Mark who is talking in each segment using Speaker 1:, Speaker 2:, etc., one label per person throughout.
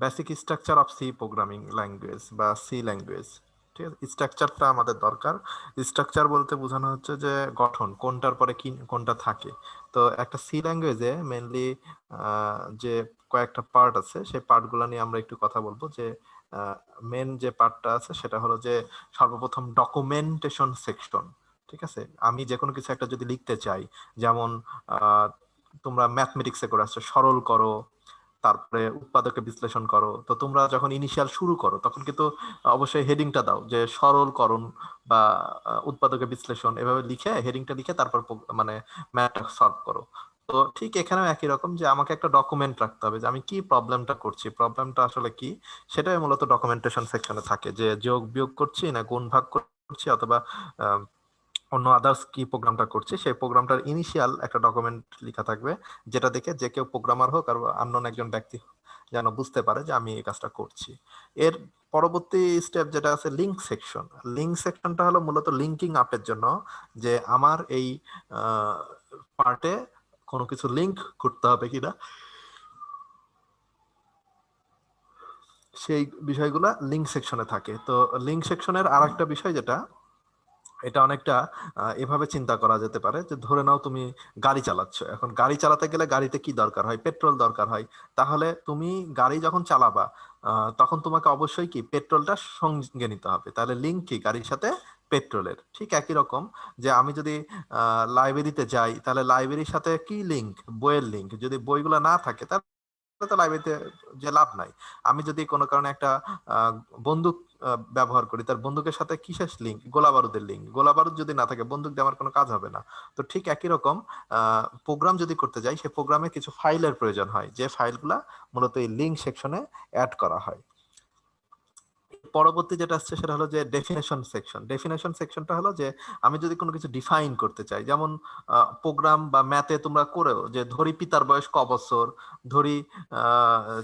Speaker 1: Basic structure of C programming language বা C language. ঠিক আছে, স্ট্রাকচারটা আমাদের দরকার। স্ট্রাকচার বলতে বোঝানো হচ্ছে যে গঠন, কোনটার পরে কি কোনটা থাকে। তো একটা সি ল্যাঙ্গুয়েজে মেনলি যে কয়েকটা পার্ট আছে, সেই পার্টগুলো নিয়ে আমরা একটু কথা বলবো। যে মেন যে পার্টটা আছে সেটা হলো যে সর্বপ্রথম ডকুমেন্টেশন সেকশন। ঠিক আছে, আমি যে কোনো কিছু একটা যদি লিখতে চাই, যেমন আহ, তোমরা ম্যাথমেটিক্সে করে আসছো সরল করো, তারপরে উৎপাদকে বিশ্লেষণ করো, তো তোমরা যখন ইনিশিয়াল শুরু করো তখন কিন্তু অবশ্যই হেডিংটা দাও যে সরলকরণ বা উৎপাদকে বিশ্লেষণ, এভাবে লিখে হেডিংটা লিখে তারপর মানে ম্যাথটা সলভ করো। তো ঠিক এখানেও একই রকম, যে আমাকে একটা ডকুমেন্ট রাখতে হবে যে আমি কি প্রবলেমটা করছি, প্রবলেমটা আসলে কি, সেটাই মূলত ডকুমেন্টেশন সেকশনে থাকে। যে যোগ বিয়োগ করছি না গুণ ভাগ করছি, অথবা অন্য আদার্স কি প্রোগ্রামটা করছি, সেই প্রোগ্রামটার ইনিশিয়াল একটা ডকুমেন্ট লেখা থাকবে, যেটা দেখে যে কেউ প্রোগ্রামার হোক আর আননোন একজন ব্যক্তি যেন বুঝতে পারে যে আমি এই কাজটা করছি। এর পরবর্তী স্টেপ যেটা আছে লিঙ্ক সেকশন। লিঙ্ক সেকশনটা হলো মূলত লিঙ্কিং আপের জন্য, যে আমার এই পার্টে কোনো কিছু লিঙ্ক করতে হবে কিনা, সেই বিষয়গুলা লিঙ্ক সেকশনে থাকে। তো লিঙ্ক সেকশনের আর একটা বিষয় যেটা, এটা অনেকটা এভাবে চিন্তা করা যেতে পারে যে ধরে নাও তুমি গাড়ি চালাচ্ছ। এখন গাড়ি চালাতে গেলে গাড়িতে কি দরকার হয়? পেট্রোল দরকার হয়। তাহলে তুমি গাড়ি যখন চালাবা তখন তোমাকে অবশ্যই কি পেট্রোলটা সঙ্গে নিতে হবে। তাহলে লিঙ্ক কি গাড়ির সাথে? পেট্রোলের। ঠিক একই রকম, যে আমি যদি লাইব্রেরিতে যাই, তাহলে লাইব্রেরির সাথে কি লিঙ্ক? বইয়ের লিঙ্ক। যদি বইগুলো না থাকে তাহলে তো লাইব্রেরিতে যে লাভ নাই। আমি যদি কোনো কারণে একটা আহ, বন্দুক ব্যবহার করি, তার বন্দুকের সাথে কিসের লিঙ্ক? গোলা বারুদের লিঙ্ক। গোলা বারুদ যদি না থাকে বন্দুক দিয়ে আমার কোনো কাজ হবে না। তো ঠিক একই রকম প্রোগ্রাম যদি করতে যাই, সেই প্রোগ্রামে কিছু ফাইলের প্রয়োজন হয়, যে ফাইলগুলা মূলত এই লিঙ্ক সেকশনে অ্যাড করা হয়। পরবর্তী যেটা আসছে সেটা হলো যে ডেফিনেশন সেকশন। ডেফিনেশন সেকশনটা হলো যে আমি যদি কোনো কিছু ডিফাইন করতে চাই, যেমন প্রোগ্রাম বা ম্যাথে তোমরা করেও যে ধরি পিতার বয়স ক বছর, ধরি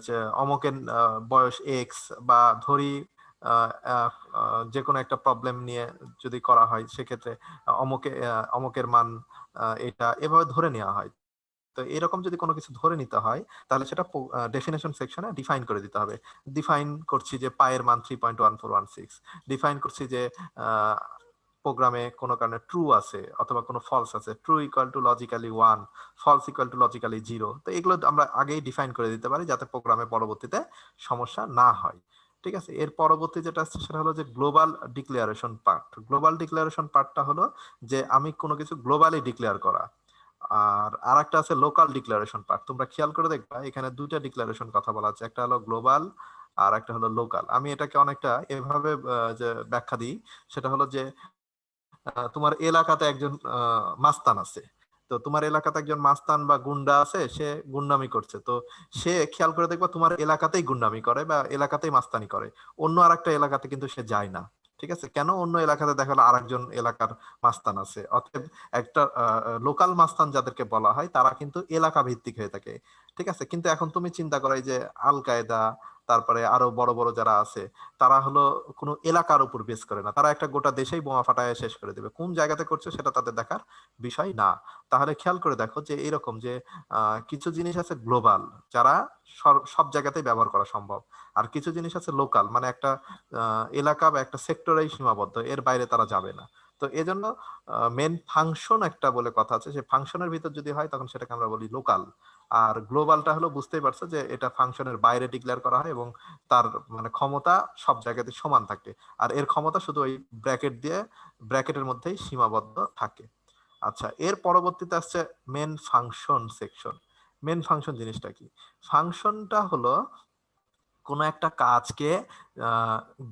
Speaker 1: যে অমকের বয়স এক্স, বা ধরি যে কোনো একটা প্রবলেম নিয়ে যদি করা হয় সেক্ষেত্রে অমকের মান এটা এভাবে ধরে নেওয়া হয়। তো এরকম যদি কোনো কিছু ধরে নিতে হয়, তাহলে সেটা ডেফিনেশন সেকশনে ডিফাইন করে দিতে হবে। ডিফাইন করছি যে পায়ের মান 3.1416, ডিফাইন করছি যে প্রোগ্রামে কোনো কারণে ট্রু আছে অথবা কোনো ফলস আছে, true equal to logically 1, false equal to logically 0। তো এগুলো আমরা আগেই ডিফাইন করে দিতে পারি যাতে প্রোগ্রামে পরবর্তীতে সমস্যা না হয়। ঠিক আছে, এর পরবর্তী যেটা আছে সেটা হলো যে global declaration part. Global declaration পার্টটা হলো যে আমি কোনো কিছু গ্লোবালি ডিক্লেয়ার করা। আর আরেকটা আছে লোকাল ডিক্লারেশন পার্ট। তোমরা খেয়াল করে দেখবা এখানে দুইটা ডিক্লারেশন কথা বলা আছে, একটা হলো গ্লোবাল আর একটা হলো লোকাল। আমি এটাকে অনেকটা এভাবে যে ব্যাখ্যা দিই, সেটা হলো যে তোমার এলাকাতে একজন মাস্তান আছে। তো তোমার এলাকাতে একজন মাস্তান বা গুন্ডা আছে, সে গুন্ডামি করছে। তো সে খেয়াল করে দেখবা তোমার এলাকাতেই গুন্ডামি করে বা এলাকাতেই মাস্তানি করে, অন্য আরেকটা এলাকাতে কিন্তু সে যায় না। ঠিক আছে, কেন? অন্য এলাকাতে দেখা গেলো আরেকজন এলাকার মাস্তান আছে। অতএব একটা লোকাল মাস্তান যাদেরকে বলা হয় তারা কিন্তু এলাকা ভিত্তিক হয়ে থাকে। ঠিক আছে, কিন্তু এখন তুমি চিন্তা করো এই যে আল কায়দা, তারপরে আরো বড় বড় যারা আছে, তারা হলো কোনো এলাকার উপর বেস করে না, তারা একটা গোটা দেশেই বোমা ফাটায় শেষ করে দেবে। কোন জায়গাতে করছে সেটা তাদের দেখার বিষয় না। তাহলে খেয়াল করে দেখো যে এরকম যে কিছু জিনিস আছে গ্লোবাল, যারা সব জায়গাতেই ব্যবহার করা সম্ভব। আর কিছু জিনিস আছে লোকাল, মানে একটা এলাকা বা একটা সেক্টরেই সীমাবদ্ধ, এর বাইরে তারা যাবে না। তো এজন্য মেন ফাংশন একটা বলে কথা আছে, সেই ফাংশনের ভিতর যদি হয় তখন সেটাকে আমরা বলি লোকাল। আর গ্লোবালটা হলো বুঝতেই পারছো যে এটা ফাংশনের বাইরে ডিক্লেয়ার করা হয় এবং তার মানে ক্ষমতা সব জায়গাতে সমান থাকে। আর এর ক্ষমতা শুধু ওই ব্র্যাকেট দিয়ে, ব্র্যাকেটের মধ্যেই সীমাবদ্ধ থাকে। আচ্ছা, এর পরবর্তীতে আসছে main function section. Main function জিনিসটা কি? ফাংশনটা হলো কোনো একটা কাজকে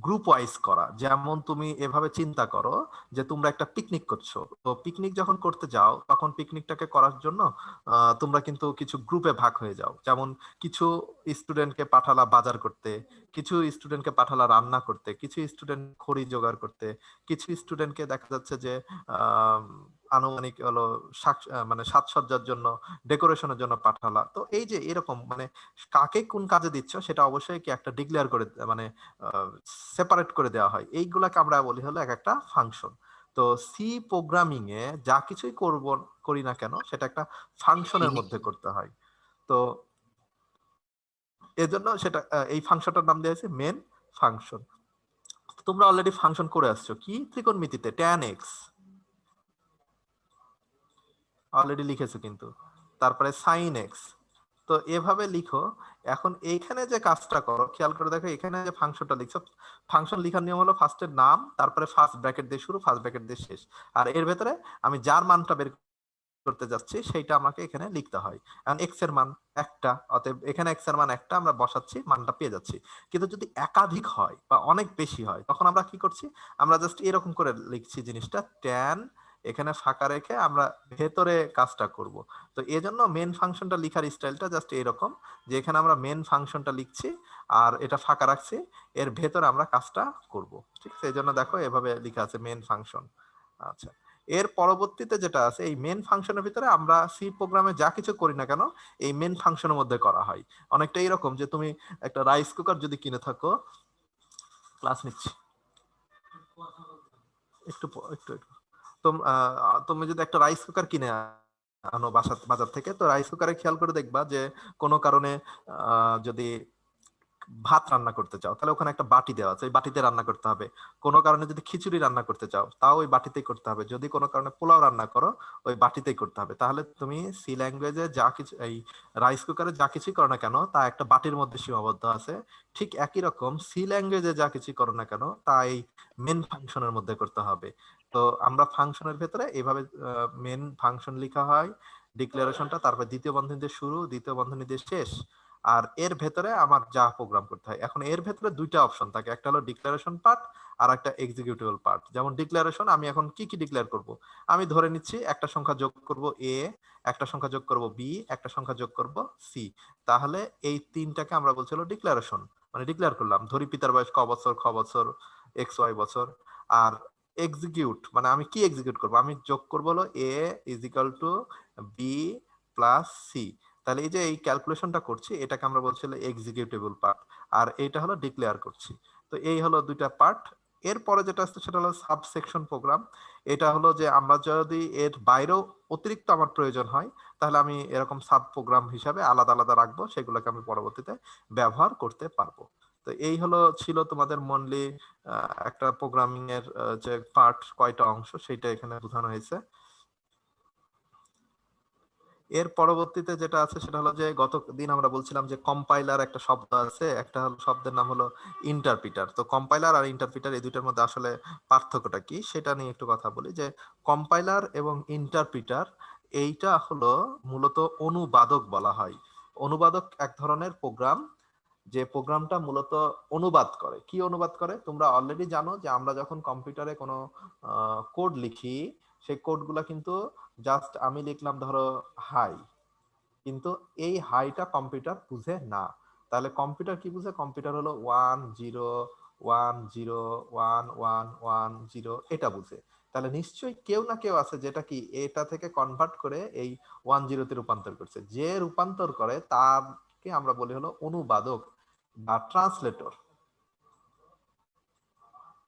Speaker 1: গ্রুপ ওয়াইজ করা। যেমন তুমি এভাবে চিন্তা করো যে তোমরা একটা পিকনিক করছো। তো পিকনিক যখন করতে যাও তখন পিকনিকটাকে করার জন্য তোমরা কিন্তু কিছু গ্রুপে ভাগ হয়ে যাও। যেমন কিছু স্টুডেন্টকে পাঠালা বাজার করতে, কিছু স্টুডেন্টকে পাঠালা রান্না করতে, কিছু স্টুডেন্ট খড়ি জোগাড় করতে, কিছু স্টুডেন্টকে দেখা যাচ্ছে যে আহ আনুমানিক হলো মানে সাজসজ্জার জন্য, ডেকোরেশনের জন্য পাঠালা। তো এই যে এরকম মানে কাকে কোন কাজে দিচ্ছ সেটা অবশ্যই কি একটা ডিক্লেয়ার করে মানে সেপারেট করে দেওয়া হয়। এইগুলাকে আমরা বলি হলো এক একটা ফাংশন। তো সি প্রোগ্রামিং এ যা কিছুই করি না কেন সেটা একটা ফাংশনের মধ্যে করতে হয়। তো এজন্য সেটা এই ফাংশনটার নাম দেওয়া হয়েছে মেন ফাংশন। তোমরা অলরেডি ফাংশন করে আসছো কি ত্রিকোণমিতিতে tan x অলরেডি লিখেছো কিন্তু, তারপরে sin x। তো এভাবে লিখো। এখন এইখানে যে কাজটা করো খেয়াল করে দেখো, এখানে যে ফাংশনটা লিখছো, ফাংশন লেখার নিয়ম হলো ফার্স্টের নাম, তারপরে ফার্স্ট ব্র্যাকেট দিয়ে শুরু, ফার্স্ট ব্র্যাকেট দিয়ে শেষ। আর এর ভেতরে আমি যার মানটা বের করতে যাচ্ছি সেইটা আমাকে এখানে লিখতে হয়। এখন এক্স এর মান একটা, অতএব এখানে এক্স এর মান একটা, আমরা বসাচ্ছি, মানটা পেয়ে যাচ্ছি। কিন্তু যদি একাধিক হয় বা অনেক বেশি হয় তখন আমরা কি করছি, আমরা জাস্ট এরকম করে লিখছি জিনিসটা, ট্যান এখানে ফাঁকা রেখে আমরা ভেতরে কাজটা করব। তো এই জন্য মেন ফাংশনটা লিখার স্টাইলটা জাস্ট এরকম, যে এখানে আমরা মেন ফাংশনটা লিখছি আর এটা ফাঁকা রাখছি, এর ভেতরে আমরা কাজটা করব। ঠিক আছে, এই জন্য দেখো এভাবে লেখা আছে মেন ফাংশন। আচ্ছা, এর পরবর্তীতে যেটা আছে, এই মেন ফাংশনের ভিতরে আমরা সি প্রোগ্রামে যা কিছু করি না কেন এই মেন ফাংশনের মধ্যে করা হয়। অনেকটা এরকম যে তুমি একটা রাইস কুকার যদি কিনে থাকো, ক্লাস নিচ্ছি একটু একটু একটু তুমি যদি একটা রাইস কুকার কিনে আনো বাজার থেকে, তো রাইস কুকারে খেয়াল করে দেখবা যে কোনো কারণে যদি ভাত রান্না করতে চাও তাহলে ওখানে একটা বাটি দেওয়া আছে, ওই বাটিতে রান্না করতে হবে। কোনো কারণে যদি খিচুড়ি রান্না করতে চাও তাও ওই বাটিতেই করতে হবে। যদি কোনো কারণে পোলাও রান্না করো ওই বাটিতেই করতে হবে। তাহলে তুমি সি ল্যাঙ্গুয়েজে যা কিছু, এই রাইস কুকারে যা কিছুই করো না কেন তা একটা বাটির মধ্যে সীমাবদ্ধ আছে। ঠিক একই রকম সি ল্যাঙ্গুয়েজে যা কিছুই করো না কেন তা এই মেন ফাংশনের মধ্যে করতে হবে। তো আমরা ফাংশনের ভেতরে এইভাবে মেন ফাংশন লেখা হয়, ডিক্লারেশনটা, তারপর দ্বিতীয় বন্ধনী দিয়ে শুরু, দ্বিতীয় বন্ধনী দিয়ে শেষ। আর এর ভেতরে আমার যা প্রোগ্রাম করতে হয়। এখন এর ভেতরে দুইটা অপশন থাকে, একটা হলো ডিক্লারেশন পার্ট আর একটা এক্সিকিউটেবল পার্ট। যেমন ডিক্লারেশন, আমি এখন কি কি ডিক্লেয়ার করব, আমি ধরে নিচ্ছি একটা সংখ্যা যোগ করব এ, একটা সংখ্যা যোগ করব বি, একটা সংখ্যা যোগ করব সি। তাহলে এই তিনটাকে আমরা বলছি হলো ডিক্লারেশন, মানে ডিক্লেয়ার করলাম, ধরি পিতার বয়স ক বছর, খ বছর, এক্স ওয়াই বছর। আর এক্সিকিউট মানে আমি কি এক্সিকিউট করব, আমি যোগ করব হলো A is equal to B plus C. তাহলে এই যে এই ক্যালকুলেশনটা করছি এটাকে আমরা বলছি হলো এক্সিকিউটেবল পার্ট, আর এইটা হলো ডিক্লেয়ার করছি। তো এই হলো দুইটা পার্ট। এরপরে যেটা আসছে সেটা হলো সাবসেকশন প্রোগ্রাম। এটা হলো যে আমরা যদি এর বাইরেও অতিরিক্ত আমার প্রয়োজন হয় তাহলে আমি এরকম সাব প্রোগ্রাম হিসাবে আলাদা আলাদা রাখবো, সেগুলোকে আমি পরবর্তীতে ব্যবহার করতে পারবো। তো এই হলো ছিল তোমাদের মনলি একটা প্রোগ্রামিং এর যে পার্ট কয়টা অংশ সেটা এখানে বোঝানো হয়েছে। এর পরবর্তীতে যেটা আছে সেটা হলো যে গত দিন আমরা বলছিলাম যে কম্পাইলার একটা শব্দ আছে, একটা হলো শব্দের নাম হলো ইন্টারপ্রিটার। তো কম্পাইলার আর ইন্টারপ্রিটার এই দুইটার মধ্যে আসলে পার্থক্যটা কি সেটা নিয়ে একটু কথা বলি। যে কম্পাইলার এবং ইন্টারপ্রিটার এইটা হলো মূলত অনুবাদক বলা হয়। অনুবাদক এক ধরনের প্রোগ্রাম, যে প্রোগ্রামটা মূলত অনুবাদ করে। কি অনুবাদ করে তোমরা অলরেডি জানো, যে আমরা যখন কম্পিউটারে কোনো কোড লিখি সেই কোডগুলা কিন্তু জাস্ট আমি লিখলাম ধরো হাই, কিন্তু এই হাইটা কম্পিউটার বুঝে না। তাহলে কম্পিউটার কি বুঝে, কম্পিউটার হলো 1010111110 এটা বুঝে। তাহলে নিশ্চয়ই কেউ না কেউ আছে যেটা কি এটা থেকে কনভার্ট করে এই 10 তে রূপান্তর করছে। যে রূপান্তর করে তারকে আমরা বলি হলো অনুবাদক বা ট্রান্সলেটর।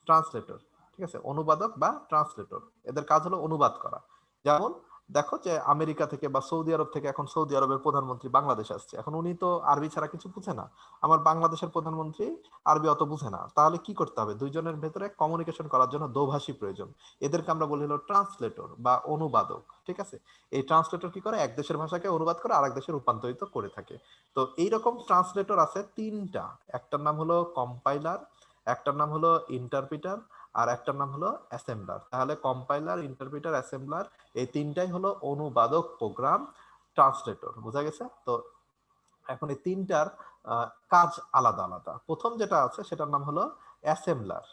Speaker 1: ট্রান্সলেটর, ঠিক আছে, অনুবাদক বা ট্রান্সলেটর, এদের কাজ হলো অনুবাদ করা। যেমন দেখো যে আমেরিকা থেকে বা সৌদি আরব থেকে এখন সৌদি আরবের প্রধানমন্ত্রী বাংলাদেশ আসছে, এখন উনি তো আরবি ছাড়া কিছু বুঝে না। আমার বাংলাদেশের প্রধানমন্ত্রী আরবি অত বুঝে না, তাহলে কি করতে হবে, দুইজনের ভেতরে কমিউনিকেশন করার জন্য দোভাষী প্রয়োজন। এদেরকে আমরা বলি হলো ট্রান্সলেটর বা অনুবাদক। ঠিক আছে, এই ট্রান্সলেটর কি করে, এক দেশের ভাষাকে অনুবাদ করে আরেক দেশে রূপান্তরিত করে থাকে। তো এইরকম ট্রান্সলেটর আছে তিনটা, একটার নাম হলো কম্পাইলার, একটার নাম হলো ইন্টারপ্রিটার, আর একটার নাম হলো অ্যাসেম্বলার। তাহলে কম্পাইলার, ইন্টারপ্রিটার, অ্যাসেম্বলার এই তিনটাই হলো অনুবাদক প্রোগ্রাম, ট্রান্সলেটর। বোঝা গেছে তো? এখন এই তিনটার কাজ আলাদা আলাদা। প্রথম যেটা আছে সেটার নাম হলো অ্যাসেম্বলার।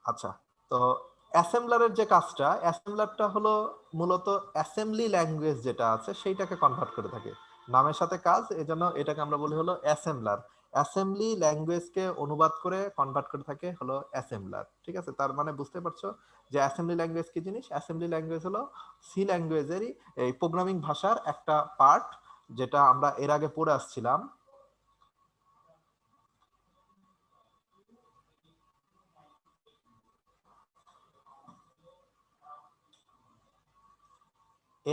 Speaker 1: আচ্ছা, তো অ্যাসেম্বলারের যে কাজটা, অ্যাসেম্বলারটা হলো মূলত অ্যাসেম্বলি ল্যাঙ্গুয়েজ যেটা আছে সেইটাকে কনভার্ট করে থাকে। নামের সাথে কাজ, এজন্য এটাকে আমরা বলি হলো অ্যাসেম্বলার। অ্যাসেম্বলি ল্যাঙ্গুয়েজকে অনুবাদ করে কনভার্ট করে থাকে হলো অ্যাসেম্বলার। ঠিক আছে, তার মানে বুঝতে পারছো যে অ্যাসেম্বলি ল্যাঙ্গুয়েজ কি জিনিস। অ্যাসেম্বলি ল্যাঙ্গুয়েজ হলো সি ল্যাঙ্গুয়েজেরই এই প্রোগ্রামিং ভাষার একটা পার্ট, যেটা আমরা এর আগে পড়ে আসছিলাম।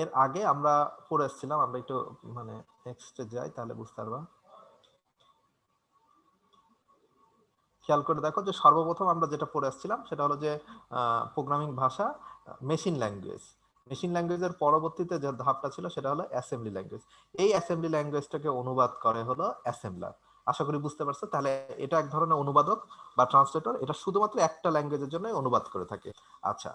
Speaker 1: এর আগে আমরা পড়ে এসেছিলাম, আমরা একটু মানে নেক্সটে যাই তাহলে বুঝতে পারবা। খেয়াল করে দেখো যে সর্বপ্রথম আমরা যেটা পড়ে আসছিলাম সেটা হলো যে প্রোগ্রামিং ভাষা, মেশিন ল্যাঙ্গুয়েজ। মেশিন ল্যাঙ্গুয়েজের পরবর্তীতে যে ধাপটা ছিল সেটা হলো অ্যাসেম্বলি ল্যাঙ্গুয়েজ। এই অ্যাসেম্বলি ল্যাঙ্গুয়েজটাকে অনুবাদ করে হলো অ্যাসেম্বলার। আশা করি বুঝতে পারছো। তাহলে এটা এক ধরনের অনুবাদক বা ট্রান্সলেটর, এটা শুধুমাত্র একটা ল্যাঙ্গুয়েজের জন্য অনুবাদ করে থাকে। আচ্ছা,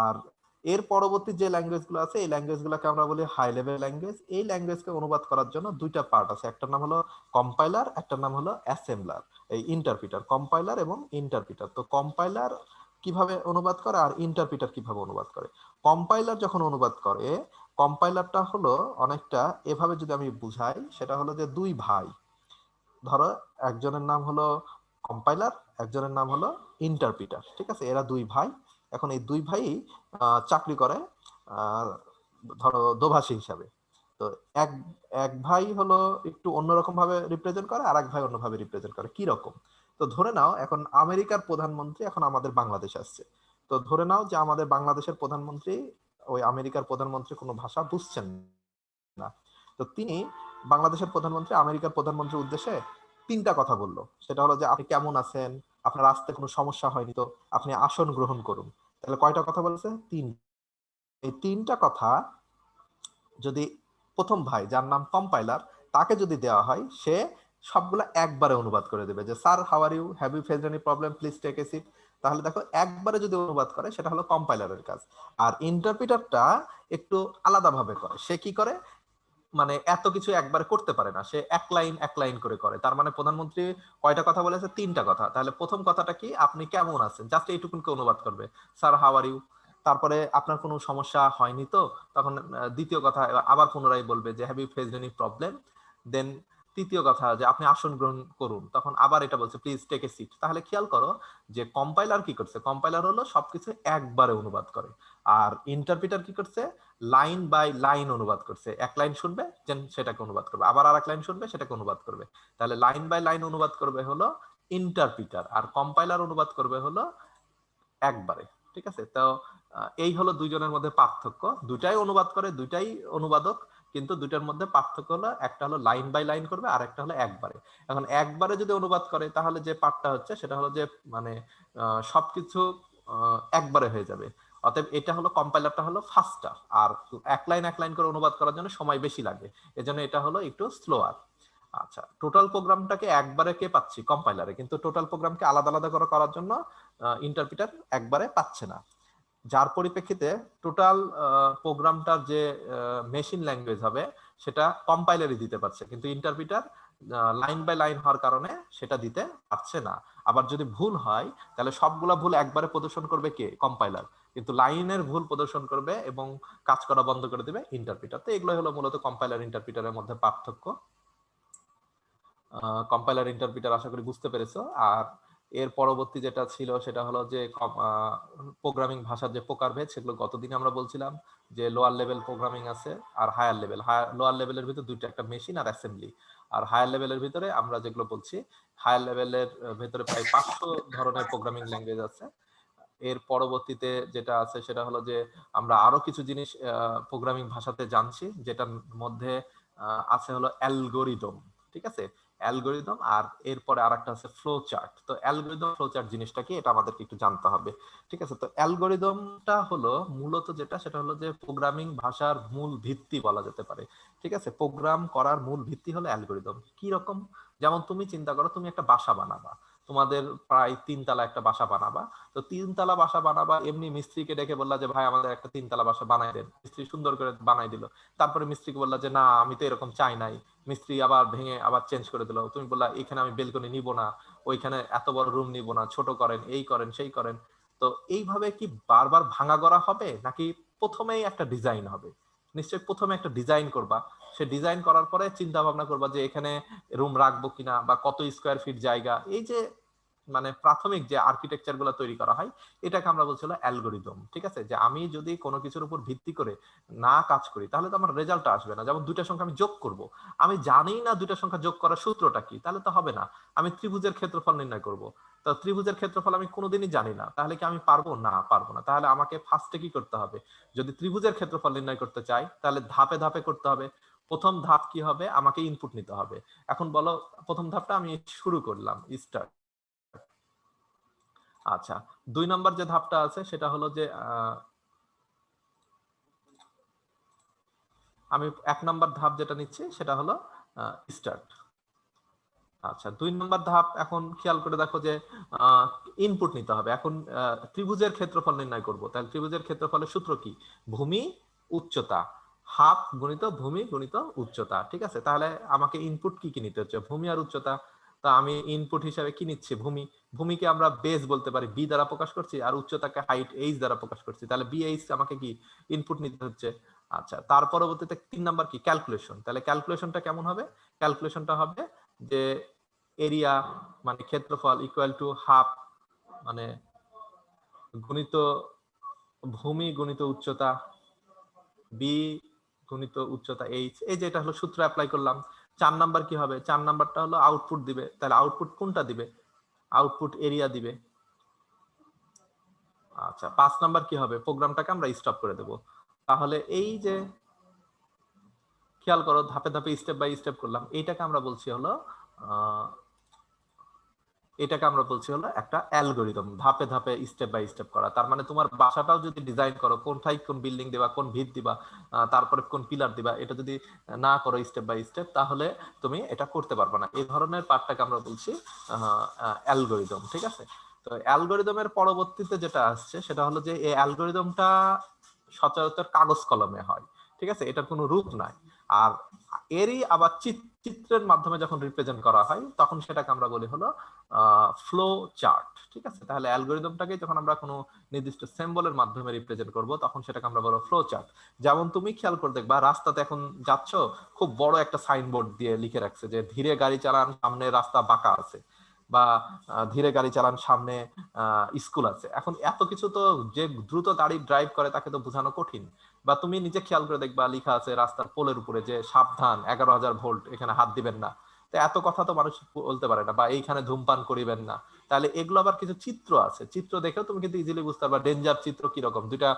Speaker 1: আর এর পরবর্তী যে ল্যাঙ্গুয়েজগুলো আছে এই ল্যাঙ্গুয়েজগুলোকে আমরা বলি হাই লেভেল ল্যাঙ্গুয়েজ। এই ল্যাঙ্গুয়েজকে অনুবাদ করার জন্য দুইটা পার্ট আছে, একটার নাম হলো কম্পাইলার, একটার নাম হলো অ্যাসেম্বলার, এই ইন্টারপ্রিটার। কম্পাইলার এবং ইন্টারপ্রিটার। তো কম্পাইলার কিভাবে অনুবাদ করে আর ইন্টারপ্রিটার কিভাবে অনুবাদ করে? কম্পাইলার যখন অনুবাদ করে, কম্পাইলারটা হলো অনেকটা এভাবে, যদি আমি বুঝাই সেটা হলো যে দুই ভাই। ধরো একজনের নাম হলো কম্পাইলার, একজনের নাম হলো ইন্টারপ্রিটার, ঠিক আছে? এরা দুই ভাই। এখন এই দুই ভাই চাকরি করে আহ, ধরো দোভাষী হিসাবে। তো এক এক ভাই হলো একটু অন্যরকম ভাবে রিপ্রেজেন্ট করে, আর এক ভাই অন্যভাবে রিপ্রেজেন্ট করে। কি রকম? তো ধরে নাও এখন আমেরিকার প্রধানমন্ত্রী এখন আমাদের বাংলাদেশে আসছে। তো ধরে নাও যে আমাদের বাংলাদেশের প্রধানমন্ত্রী ওই আমেরিকার প্রধানমন্ত্রী কোনো ভাষা বুঝছেন না। তো তিনি বাংলাদেশের প্রধানমন্ত্রী আমেরিকার প্রধানমন্ত্রীর উদ্দেশ্যে তিনটা কথা বললো। সেটা হলো যে আপনি কেমন আছেন, আপনার আসতে কোনো সমস্যা হয়নি তো, আপনি আসন গ্রহণ করুন। তাহলে কয়টা কথা বলেছে? তিন। এই তিনটা কথা যদি প্রথম ভাই যার নাম কম্পাইলার তাকে যদি দেওয়া হয়, সে সবগুলা একবারে অনুবাদ করে দেবে যে sir how are you, have you faced any problem, please take a seat. তাহলে দেখো একবারে যদি অনুবাদ করে সেটা হলো কম্পাইলারের কাজ। আর ইন্টারপ্রিটারটা একটু আলাদাভাবে করে। সে কি করে, মানে এত কিছু একবারে করতে পারে না, সে এক লাইন এক লাইন করে করে। তার মানে প্রধানমন্ত্রী কয়টা কথা বলেছে? তিনটা কথা। তাহলে প্রথম কথাটা কি, আপনি কেমন আছেন, জাস্ট এইটুকুনকে অনুবাদ করবে, স্যার হাউ আর ইউ। তারপরে আপনার কোনো সমস্যা হয়নি তো, তখন দ্বিতীয় কথা আবার পুনরায় বলবে যে have you faced any problem. Then তৃতীয় কথা যে আপনি আসন গ্রহণ করুন, তখন আবার এটা বলছে প্লিজ টেক এ সিট। তাহলে খেয়াল করো যে কম্পাইলার কি করছে, কম্পাইলার হলো সবকিছু একবারে অনুবাদ করে। আর ইন্টারপ্রিটার কি করছে, লাইন বাই লাইন অনুবাদ করছে। এক লাইন শুনবে দেন সেটাকে অনুবাদ করবে, আবার আর এক লাইন শুনবে সেটাকে অনুবাদ করবে। তাহলে লাইন বাই লাইন অনুবাদ করবে হলো ইন্টারপ্রিটার, আর কম্পাইলার অনুবাদ করবে হলো একবারে। ঠিক আছে? তো এই হলো দুইজনের মধ্যে পার্থক্য। দুটাই অনুবাদ করে, দুইটাই অনুবাদক, কিন্তু দুটার মধ্যে পার্থক্য হলো একটা হলো লাইন বাই লাইন করবে আর একটা হলো একবারে। এখন একবারে যদি অনুবাদ করে তাহলে যে পার্টটা হচ্ছে সেটা হলো যে মানে সবকিছু একবারে হয়ে যাবে। অতএব এটা হলো কম্পাইলারটা হলো ফাস্টার, আর এক লাইন করে অনুবাদ করার জন্য সময় বেশি লাগে, এজন্য এটা হলো একটু স্লোয়ার। আচ্ছা, টোটাল প্রোগ্রামটাকে একবারে কে পাচ্ছি? কম্পাইলারে। কিন্তু টোটাল প্রোগ্রামকে আলাদা আলাদা করে করার জন্য ইন্টারপ্রিটার একবারে পাচ্ছে না। যার পরিপ্রেক্ষিতে টোটাল প্রোগ্রামটার যে মেশিন ল্যাঙ্গুয়েজ হবে সেটা কম্পাইলারই দিতে পারছে, কিন্তু ইন্টারপ্রিটার লাইন বাই লাইন হওয়ার কারণে সেটা দিতে পারছে না। আবার যদি ভুল হয় তাহলে সবগুলা ভুল একবারে প্রদর্শন করবে কে? কম্পাইলার। কিন্তু লাইনের ভুল প্রদর্শন করবে এবং কাজ করা বন্ধ করে দিবে ইন্টারপ্রিটার। তো এগুলো হলো মূলত কম্পাইলার ইন্টারপ্রিটারের মধ্যে পার্থক্য। কম্পাইলার ইন্টারপ্রিটার আশা করি বুঝতে পেরেছো। আর এর পরবর্তী যেটা ছিল সেটা হলো যে প্রোগ্রামিং ভাষার যে প্রকারভেদ, সেগুলো গতদিন আমরা বলছিলাম যে লোয়ার লেভেল প্রোগ্রামিং আছে আর হায়ার লেভেল। লোয়ার লেভেলের ভিতরে দুইটা, একটা মেশিন আর অ্যাসেম্বলি। আর হায়ার লেভেলের ভিতরে আমরা যেগুলো বলছি, হায়ার লেভেলের ভিতরে প্রায় 500 ধরনের প্রোগ্রামিং ল্যাঙ্গুয়েজ আছে। এর পরবর্তীতে যেটা আছে সেটা হলো যে আমরা আরো কিছু জিনিস প্রোগ্রামিং ভাষাতে জানছি, যেটার মধ্যে আছে হলো অ্যালগোরিদম। ঠিক আছে? অ্যালগোরিদম, আর এরপরে আরেকটা আছে ফ্লো চার্ট। তো অ্যালগোরিদম ফ্লো চার্ট জিনিসটা কি, এটা আমাদেরকে একটু জানতে হবে। ঠিক আছে? তো অ্যালগোরিদমটা হলো মূলত যেটা, সেটা হলো যে প্রোগ্রামিং ভাষার মূল ভিত্তি বলা যেতে পারে। ঠিক আছে? প্রোগ্রাম করার মূল ভিত্তি হলো অ্যালগোরিদম। কি রকম? যেমন তুমি চিন্তা করো, তুমি একটা বাসা বানাবা, তোমাদের প্রায় 3 তলা একটা বাসা বানাবা। তো 3 তলা বাসা বানাবা, এমনি মিস্ত্রিকে ডেকে বললা যে ভাই আমাদের একটা 3 তলা বাসা বানাই দেন। মিস্ত্রি সুন্দর করে বানাই দিল। তারপরে মিস্ত্রিকে বললা যে না আমি তো এরকম চাই নাই। মিস্ত্রি আবার ভেঙে আবার চেঞ্জ করে দিল। তুমি বললা এখানে আমি বেলকনি নিব না, ওইখানে এত বড় রুম নিব না, ছোট করেন, এই করেন সেই করেন। তো এইভাবে কি বারবার ভাঙা গড়া হবে, নাকি প্রথমেই একটা ডিজাইন হবে? নিশ্চয়ই প্রথমে একটা ডিজাইন করবা। সে ডিজাইন করার পরে চিন্তা ভাবনা করবা যে এখানে রুম রাখবো কিনা, বা কত স্কোয়ার ফিট জায়গা। এই যে মানে প্রাথমিক যে আর্কিটেকচার গুলো তৈরি করা হয়, এটাকে আমরা বলছি হলো অ্যালগোরিদম। ঠিক আছে, যে আমি যদি কোনো কিছুর উপর ভিত্তি করে না কাজ করি তাহলে তো আমার রেজাল্ট আসবে না। যেমন দুইটা সংখ্যা আমি যোগ করব, আমি জানি না দুইটা সংখ্যা যোগ করার সূত্রটা কি, তাহলে তো হবে না। আমি ত্রিভুজের ক্ষেত্রফল নির্ণয় করব, তো ত্রিভুজের ক্ষেত্রফল আমি কোনোদিনই জানি না, তাহলে কি আমি পারবো? না, পারবো না। তাহলে আমাকে ফার্স্টে কি করতে হবে? যদি ত্রিভুজের ক্ষেত্রফল নির্ণয় করতে চাই তাহলে ধাপে ধাপে করতে হবে। প্রথম ধাপ কি হবে? আমাকে ইনপুট নিতে হবে। এখন বলো, প্রথম ধাপটা আমি শুরু করলাম, স্টার্ট। আচ্ছা, 2 নম্বর যে ধাপটা আছে সেটা হলো যে আমি 1 নম্বর ধাপ যেটা নিচ্ছি সেটা হলো স্টার্ট। আচ্ছা, 2 নম্বর ধাপ এখন খেয়াল করে দেখো যে ইনপুট নিতে হবে। এখন ত্রিভুজের ক্ষেত্রফল নির্ণয় করব, তাহলে ত্রিভুজের ক্ষেত্রফলের সূত্র কি? ভূমি উচ্চতা, হাফ গুণিত ভূমি গুণিত উচ্চতা। ঠিক আছে, তাহলে আমাকে ইনপুট কি কি নিতে হচ্ছে? ভূমি আর উচ্চতা। তা আমি ইনপুট হিসাবে কি নিচ্ছি? ভূমি। ভূমিকে আমরা বেস বলতে পারি, বি দ্বারা প্রকাশ করছি, আর উচ্চতাকে হাইট, এইচ দ্বারা প্রকাশ করছি, তাহলে বি এইচ আমাকে কি ইনপুট নিতে হচ্ছে। আচ্ছা, তার পরবর্তীতে 3 নম্বর কি? ক্যালকুলেশন। তাহলে ক্যালকুলেশনটা কেমন হবে? ক্যালকুলেশনটা হবে যে এরিয়া মানে ক্ষেত্রফল ইকুয়াল টু হাফ মানে গুণিত ভূমি গুণিত উচ্চতা, বি গুণিত উচ্চতা এইচ। এই যে এটা হলো সূত্র অ্যাপ্লাই করলাম। 4 নাম্বার কি হবে? 4 নাম্বারটা হলো আউটপুট দিবে। তাহলে আউটপুট কোনটা দিবে? আউটপুট এরিয়া দিবে। আচ্ছা, 5 নাম্বার কি হবে? প্রোগ্রামটাকে আমরা স্টপ করে দেব। তাহলে এই যে খেয়াল করো, ধাপে ধাপে স্টেপ বাই স্টেপ করলাম, এইটাকে আমরা বলছি হলো এটাকে আমরা বলছি হলো একটা অ্যালগোরিদম, ধাপে ধাপে স্টেপ বাই স্টেপ করা। তার মানে তোমার বাসাটাও যদি ডিজাইন করো, কোনটাই কোন বিল্ডিং দিবা, কোন ভিত দিবা, তারপরে কোন পিলার দিবা, এটা যদি না করো স্টেপ বাই স্টেপ, তাহলে তুমি এটা করতে পারবে না। এই ধরনের পার্টটাকে আমরা বলছি অ্যালগোরিদম। ঠিক আছে, তো অ্যালগোরিদমের পরবর্তীতে যেটা আসছে সেটা হলো যে এই অ্যালগোরিদমটা সচরাচর কাগজ কলমে হয়। ঠিক আছে, এটার কোনো রূপ নাই। আর এরই আবার চিত্রের মাধ্যমে যখন রিপ্রেজেন্ট করা হয় তখন সেটাকে আমরা বলি হলো ফ্লো চার্ট। ঠিক আছে, তাহলে অ্যালগোরিদমটাকে যখন আমরা কোনো নির্দিষ্ট সিম্বলের মাধ্যমে রিপ্রেজেন্ট করব তখন সেটাকে আমরা বলবো ফ্লো চার্ট। যেমন তুমি খেয়াল করে দেখবা, রাস্তাতে এখন যাচ্ছ, খুব বড় একটা সাইনবোর্ড দিয়ে লিখে রাখছে যে ধীরে গাড়ি চালান, সামনে রাস্তা বাঁকা আছে, বা ধীরে গাড়ি চালান, সামনে স্কুল আছে। এখন এত কিছু তো যে দ্রুত গাড়ি ড্রাইভ করে তাকে তো বোঝানো কঠিন। বা তুমি নিজে খেয়াল করে দেখবা লেখা আছে রাস্তার পোলের উপরে যে সাবধান 11,000 ভোল্ট, এখানে হাত দিবেন না। তো এত কথা তো মানুষ বলতে পারে না। বা এইখানে ধূমপান করিবেন না। তাহলে এগুলো আবার কিছু চিত্র আছে, চিত্র দেখেও তুমি কিন্তু ইজিলি বুঝতে পারবা ডেঞ্জার চিত্র কিরকম। দুইটা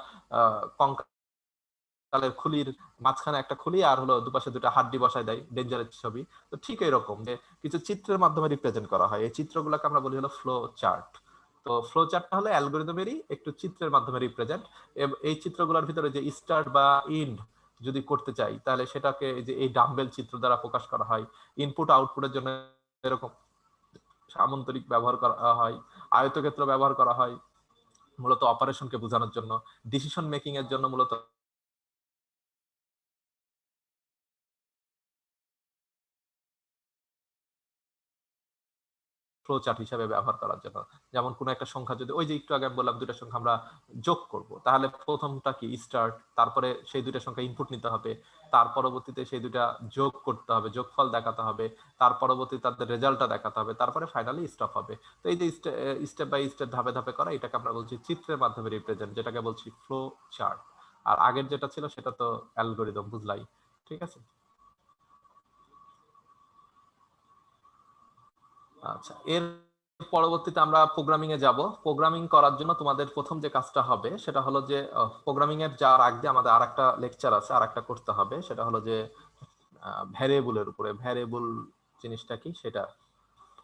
Speaker 1: কঙ্কালের খুলির মাঝখানে একটা খুলি, আর হলো দুপাশে দুটা হাড্ডি বসায় দেয়, ডেঞ্জারের ছবি। তো ঠিক এরকম যে কিছু চিত্রের মাধ্যমে রিপ্রেজেন্ট করা হয়, এই চিত্রগুলোকে আমরা বলি হলো ফ্লো চার্ট। তো ফ্লো চার্টটা হলো অ্যালগোরিদমেরই একটু চিত্রের মাধ্যমে রিপ্রেজেন্ট। এই চিত্রগুলোর ভিতরে যে স্টার্ট বা ইন্ড যদি করতে চাই তাহলে সেটাকে যে এই ডাম্বেল চিত্র দ্বারা প্রকাশ করা হয়। ইনপুট আউটপুটের জন্য এরকম সামান্তরিক ব্যবহার করা হয়, আয়তক্ষেত্র ব্যবহার করা হয় মূলত অপারেশনকে বোঝানোর জন্য, ডিসিশন মেকিং এর জন্য মূলত ফ্লো চার্ট হিসাবে ব্যবহার করার জন্য। যেমন কোন একটা সংখ্যা যদি, ওই যে একটু আগে বললাম দুইটা সংখ্যা আমরা যোগ করব, তাহলে প্রথমটা কি? স্টার্ট। তারপরে সেই দুইটা সংখ্যা ইনপুট নিতে হবে, তার পরবর্তীতে সেই দুইটা যোগ করতে হবে, যোগফল দেখাতে হবে, তার পরবর্তীতে তাদের রেজাল্টটা দেখাতে হবে, তারপরে ফাইনালি স্টপ হবে। তো এই যে স্টেপ বাই স্টেপ ধাপে ধাপে করা, এটাকে আমরা বলছি চিত্রের মাধ্যমে রিপ্রেজেন্ট, যেটাকে বলছি ফ্লো চার্ট। আর আগের যেটা ছিল সেটা তো অ্যালগোরিদম, বুঝলাই? ঠিক আছে। আচ্ছা, এর পরবর্তীতে আমরা প্রোগ্রামিং এ যাব। প্রোগ্রামিং করার জন্য তোমাদের প্রথম যে কাজটা হবে সেটা হলো যে প্রোগ্রামিং এর যাওয়ার আগে আমাদের আরেকটা লেকচার আছে, আরেকটা করতে হবে। সেটা হলো যে ভ্যারিয়েবলের উপরে, ভ্যারিয়েবল জিনিসটা কি সেটা।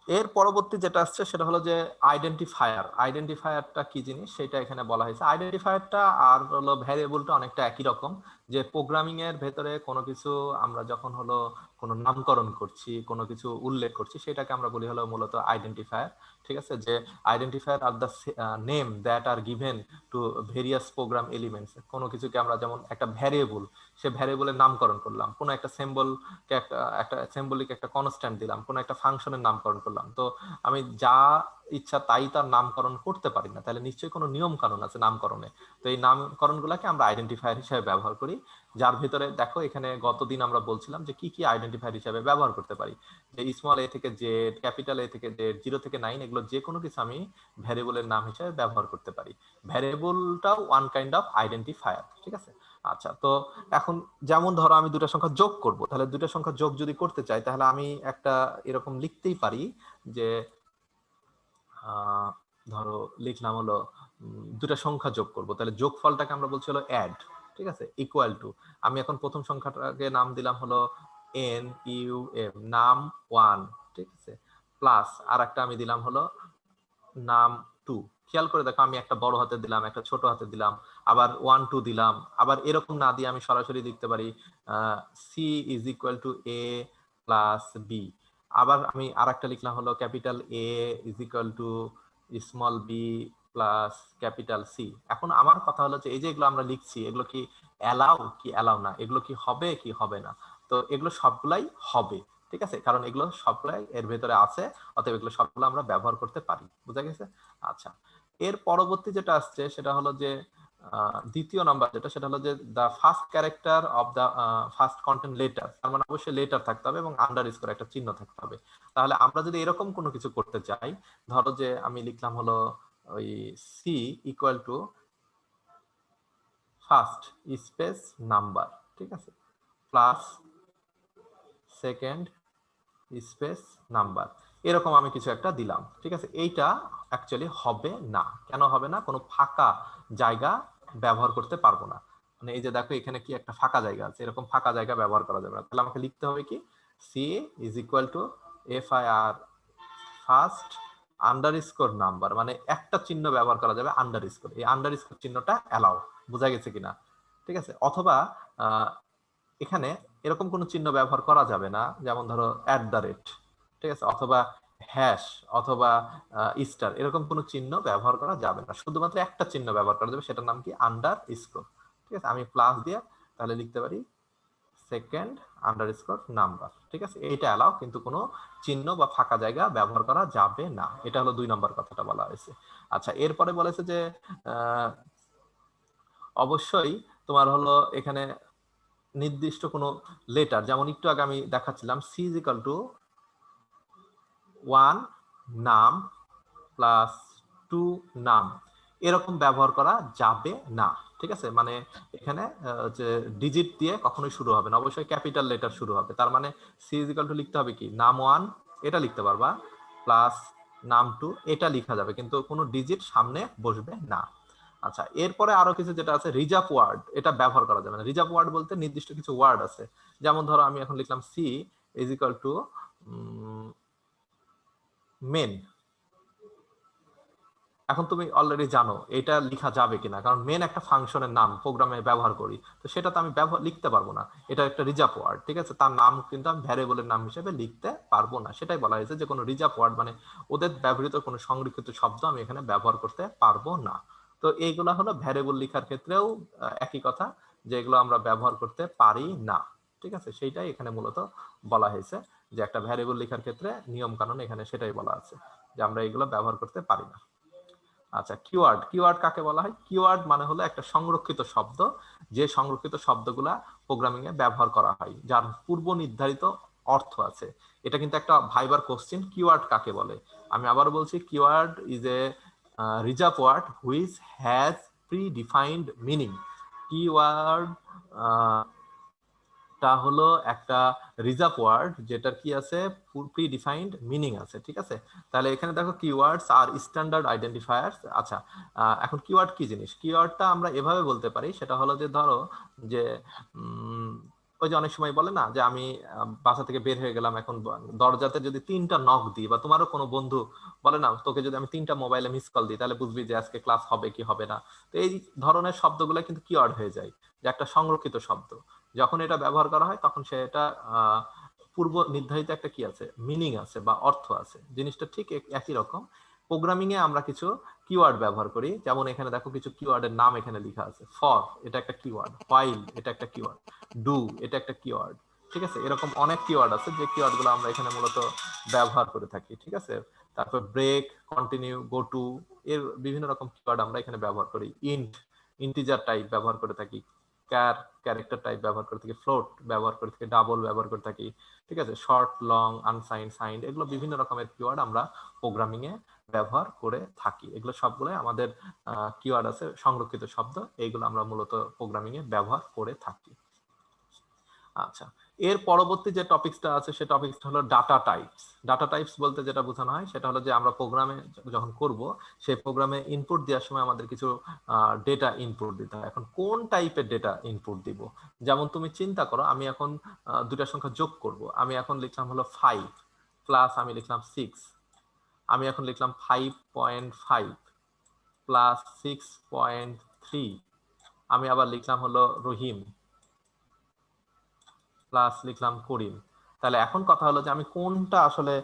Speaker 1: এর পরবর্তী যেটা আসছে সেটা হলো যে আইডেন্টিফায়ার। আইডেন্টিফায়ারটা কি জিনিস সেটা এখানে বলা হয়েছে। আইডেন্টিফায়ারটা আর হলো ভ্যারিয়েবলটা অনেকটা একই রকম। যে প্রোগ্রামিং এর ভেতরে কোনো কিছু আমরা যখন হলো কোনো নামকরণ করছি, কোনো কিছু উল্লেখ করছি, সেটাকে আমরা বলি হলো মূলত আইডেন্টিফায়ার। ঠিক আছে, যে identifier are the name that are given to various program elements. কোনো কিছুকে আমরা যেমন একটা ভ্যারিয়েবল, সে ভ্যারিয়েবলের নামকরণ করলাম, কোনো একটা সিম্বলকে একটা সিম্বলিক একটা কনস্ট্যান্ট দিলাম, কোনো একটা ফাংশনের নামকরণ করলাম, করলাম, তো আমি যা ইচ্ছা তাই তার নামকরণ করতে পারি না, তাহলে নিশ্চয়ই কোনো নিয়ম কানুন আছে নামকরণে। তো এই নামকরণগুলোকে আমরা আইডেন্টিফায়ার হিসেবে ব্যবহার করি, যার ভিতরে দেখো এখানে গতদিন আমরা বলছিলাম যে কি কি আইডেন্টিফায়ার হিসেবে ব্যবহার করতে পারি, যে স্মল এ থেকে জেড, ক্যাপিটাল এ থেকে জেড, 0 থেকে 9, এগুলো যে কোনো কিছু আমি ভ্যারিয়েবলের নাম হিসেবে ব্যবহার করতে পারি। ভ্যারিয়েবলটাও ওয়ান কাইন্ড অফ আইডেন্টিফায়ার, ঠিক আছে। আচ্ছা, তো এখন যেমন ধরো আমি দুটো সংখ্যা যোগ করব, তাহলে দুটো সংখ্যা যোগ যদি করতে চাই তাহলে আমি একটা এরকম লিখতেই পারি যে ধরো লিখলাম হলো দুটো সংখ্যা যোগ করব, তাহলে যোগফলটাকে আমরা বলছি হলো অ্যাড, ঠিক আছে, ইকুয়াল টু, আমি এখন প্রথম সংখ্যাটাকে নাম দিলাম হলো এন ইউ এম, নাম 1, ঠিক আছে, প্লাস আর একটা আমি দিলাম হলো নাম 2। খেয়াল করে দেখো আমি একটা বড় হাতে দিলাম, একটা ছোট হাতে দিলাম, আবার 1 2 দিলাম, আবার এরকম না দিয়ে আমি সরাসরি লিখতে পারি C is equal to A plus B. আবার আমি আরেকটা লিখলাম হলো capital A is equal to small B plus capital C. এখন আমার কথা হলো যে এই যে এগুলো আমরা লিখছি, এগুলো কি অ্যালাউ কি অ্যালাউ না, এগুলো কি হবে কি হবে না? তো এগুলো সবগুলাই হবে, ঠিক আছে, কারণ এগুলো সবগুলাই এর ভেতরে আছে, অতএব এগুলো সবগুলো আমরা ব্যবহার করতে পারি। বুঝা গেছে? আচ্ছা, এর পরবর্তী যেটা আসছে সেটা হলো যে দ্বিতীয় নাম্বার যেটা, সেটা হলো যে the first character of the first content letter, তার মানে অবশ্যই লেটার থাকতে হবে এবং আন্ডারস্কোর একটা চিহ্ন থাকতে হবে। তাহলে আমরা যদি এরকম কোনো কিছু করতে চাই, ধরো যে আমি লিখলাম হলো ওই C equal to first space number, ঠিক আছে, প্লাস সেকেন্ড স্পেস নাম্বার, এরকম আমি কিছু একটা দিলাম, ঠিক আছে। এইটা অ্যাকচুয়ালি হবে না। কেন হবে না? কোনো ফাঁকা জায়গা ব্যবহার করতে পারবো না। মানে এই যে দেখো এখানে কি একটা ফাঁকা জায়গা আছে, এরকম ফাঁকা জায়গা ব্যবহার করা যাবে না। তাহলে আমাকে লিখতে হবে কি, C is equal to F I R first underscore number, মানে একটা চিহ্ন ব্যবহার করা যাবে আন্ডারস্কোর, এই আন্ডারস্কোর চিহ্নটা অ্যালাউ। বোঝা গেছে কিনা? ঠিক আছে। অথবা এখানে এরকম কোনো চিহ্ন ব্যবহার করা যাবে না, যেমন ধরো অ্যাট দ্য রেট, ঠিক আছে, অথবা হ্যাশ, অথবা স্টার, এরকম কোনো চিহ্ন ব্যবহার করা যাবে না। শুধুমাত্র একটা চিহ্ন ব্যবহার করা যাবে, সেটার নাম কি, আন্ডার স্কোর, ঠিক আছে। আমি প্লাস দিয়ে তাহলে লিখতে পারি সেকেন্ড আন্ডারস্কোর নাম্বার, ঠিক আছে। এইটা অ্যালাউ, কিন্তু কোনো চিহ্ন বা ফাঁকা জায়গা ব্যবহার করা যাবে না। এটা হলো 2 নম্বর কথাটা বলা হয়েছে। আচ্ছা, এরপরে বলেছে যে অবশ্যই তোমার হলো এখানে নির্দিষ্ট কোনো লেটার, যেমন একটু আগে আমি দেখাচ্ছিলাম সি ইজ ইকুয়াল টু 1 নাম প্লাস 2 নাম, এরকম ব্যবহার করা যাবে না, ঠিক আছে। মানে এখানে যে ডিজিট দিয়ে কখনোই শুরু হবে না, অবশ্যই ক্যাপিটাল লেটার শুরু হবে। তার মানে সি ইজ ইকুয়াল টু লিখতে হবে কি, নাম 1 এটা লিখতে পারবা, প্লাস নাম 2 এটা লেখা যাবে, কিন্তু কোনো ডিজিট সামনে বসবে না। আচ্ছা, এরপরে আরো কিছু যেটা আছে রিজার্ভ ওয়ার্ড, এটা ব্যবহার করা যাবে না। রিজার্ভ ওয়ার্ড বলতে নির্দিষ্ট কিছু ওয়ার্ড আছে, যেমন ধরো আমি এখন লিখলাম C is equal to main. এখন তুমি অলরেডি জানো এটা লেখা যাবে কিনা, কারণ মেন একটা ফাংশনের নাম প্রোগ্রামে ব্যবহার করি, তো সেটা তো আমি লিখতে পারবো না, এটা একটা রিজার্ভ ওয়ার্ড, ঠিক আছে। তার নাম কিন্তু আমি ভ্যারিয়েবলের নাম হিসেবে লিখতে পারবো না। সেটাই বলা হয়েছে যে কোনো রিজার্ভ ওয়ার্ড মানে ওদের ব্যবহৃত কোনো সংরক্ষিত শব্দ আমি এখানে ব্যবহার করতে পারবো না। তো এইগুলা হলো ভ্যারিয়েবল লেখার ক্ষেত্রেও একই কথা, যে এগুলো আমরা ব্যবহার করতে পারি না, ঠিক আছে। সেইটাই এখানে মূলত বলা হয়েছে, যে একটা ভ্যারিয়েবল লেখার ক্ষেত্রে নিয়ম কানুন এখানে সেটাই বলা আছে, যে আমরা এগুলো ব্যবহার করতে পারি না। আচ্ছা, কিওয়ার্ড, কিওয়ার্ড কাকে বলা হয়? কিওয়ার্ড মানে হলো একটা সংরক্ষিত শব্দ, যে সংরক্ষিত শব্দগুলা প্রোগ্রামিং এ ব্যবহার করা হয়, যার পূর্ব নির্ধারিত অর্থ আছে। এটা কিন্তু একটা ভাইবার কোশ্চেন, কিওয়ার্ড কাকে বলে। আমি আবার বলছি, keyword is a reserve word which has predefined meaning. Keyword টা হলো একটা রিজার্ভ ওয়ার্ড যেটার কি আছে, প্রি ডিফাইন্ড মিনিং আছে, ঠিক আছে। তাহলে এখানে দেখো কিওয়ার্ডস আর স্ট্যান্ডার্ড আইডেন্টিফায়ার্স। আচ্ছা, এখন কিওয়ার্ড কি জিনিস? কিওয়ার্ডটা আমরা এভাবে বলতে পারি, সেটা হলো যে ধরো যে ওই যে অনেক সময় বলে না যে আমি বাসা থেকে বের হয়ে গেলাম, এখন দরজাতে যদি 3টা নক দিই, বা তোমারও কোনো বন্ধু বলে না তোকে যদি আমি 3টা মোবাইলে মিস কল দিই, তাহলে বুঝবি যে আজকে ক্লাস হবে কি হবে না। তো এই ধরনের শব্দগুলো কিন্তু কিওয়ার্ড হয়ে যায়, যে একটা সংরক্ষিত শব্দ, যখন এটা ব্যবহার করা হয় তখন সেটা পূর্ব নির্ধারিত একটা কি আছে, মিনিং আছে বা অর্থ আছে। জিনিসটা ঠিক একই রকম প্রোগ্রামিং এ আমরা কিছু কিওয়ার্ড ব্যবহার করি, যেমন এখানে দেখো কিছু কিওয়ার্ডের নাম এখানে লেখা আছে। ফর এটা একটা কিওয়ার্ড, হোয়াইল এটা একটা কিওয়ার্ড, ডু এটা একটা কিওয়ার্ড, ঠিক আছে, এরকম অনেক কিওয়ার্ড আছে যে কিওয়ার্ড গুলো আমরা এখানে মূলত ব্যবহার করে থাকি। ঠিক আছে, তারপর ব্রেক, কন্টিনিউ, গো টু, এর বিভিন্ন রকম কিওয়ার্ড আমরা এখানে ব্যবহার করি। ইন্ট, ইন্টিজার টাইপ ব্যবহার করে থাকি। ক্যার, ক্যারেক্টার টাইপ ব্যবহার করে থাকি। ফ্লোট ব্যবহার করে থাকি। ডাবল ব্যবহার করে থাকি। ঠিক আছে, শর্ট, লং, আনসাইন্ড, সাইন্ড, এগুলো বিভিন্ন রকমের কিওয়ার্ড আমরা প্রোগ্রামিং এ ব্যবহার করে থাকি। এগুলো সবগুলোই আমাদের কিওয়ার্ড আছে, সংরক্ষিত শব্দ, এইগুলো আমরা মূলত প্রোগ্রামিং এ ব্যবহার করে থাকি। আচ্ছা, এর পরবর্তী যে টপিকসটা আছে সে টপিকসটা হলো ডাটা টাইপস। ডাটা টাইপস বলতে যেটা বোঝানো হয় সেটা হলো যে আমরা প্রোগ্রামে যখন করব সেই প্রোগ্রামে ইনপুট দেওয়ার সময় আমাদের কিছু ডেটা ইনপুট দিতে হয়। এখন কোন টাইপের ডেটা ইনপুট দিব? যেমন তুমি চিন্তা করো, আমি এখন দুইটা সংখ্যা যোগ করব। আমি এখন লিখলাম হলো 5 প্লাস আমি লিখলাম 6। আমি এখন লিখলাম 5.5 প্লাস 6.3। আমি আবার লিখলাম হলো রহিম প্লাস লিখলাম করিম। তাহলে এখন কথা হলো যে আমি কোনটা আসলে